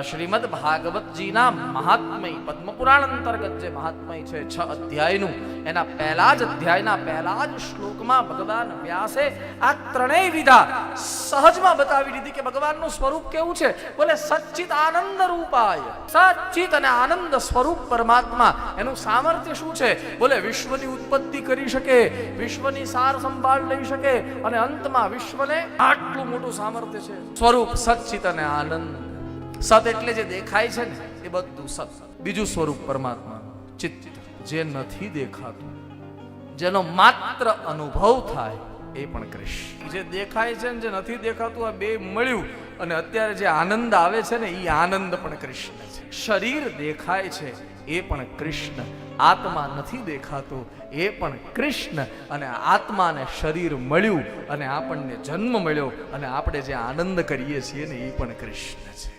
શ્રીમદ ભાગવતજીના મહાત્મય પદ્મપુરાણ અંતર્ગત જે મહાત્મય છે 6 અધ્યાયનું, એના પહેલા જ અધ્યાયના પહેલા જ શ્લોકમાં ભગવાન વ્યાસે આ ત્રણેય વિધા સહજમાં બતાવી દીધી કે ભગવાનનું સ્વરૂપ કેવું છે. બોલે સચ્ચિત આનંદ રૂપાય, સચ્ચિત અને આનંદ સ્વરૂપ પરમાત્મા, એનું સામર્થ્ય શું છે? બોલે વિશ્વની ઉત્પત્તિ કરી શકે, વિશ્વની સાર સંભાળ લઈ શકે, અને અંતમાં વિશ્વને આટલું મોટું સામર્થ્ય છે. સ્વરૂપ સચ્ચિત અને આનંદ. સત એટલે જે દેખાય છે ને એ બધું સત. બીજું સ્વરૂપ પરમાત્મા ચિત્ત, જે નથી દેખાતું, જેનો માત્ર અનુભવ થાય એ પણ કૃષ્ણ. જે દેખાય છે ને જે નથી દેખાતું, આ બે મળ્યું અને અત્યારે જે આનંદ આવે છે ને એ આનંદ પણ કૃષ્ણ છે. શરીર દેખાય છે એ પણ કૃષ્ણ, આત્મા નથી દેખાતો એ પણ કૃષ્ણ, અને આત્મા ને શરીર મળ્યું અને આપણને જન્મ મળ્યો અને આપણે જે આનંદ કરીએ છીએ ને એ પણ કૃષ્ણ છે.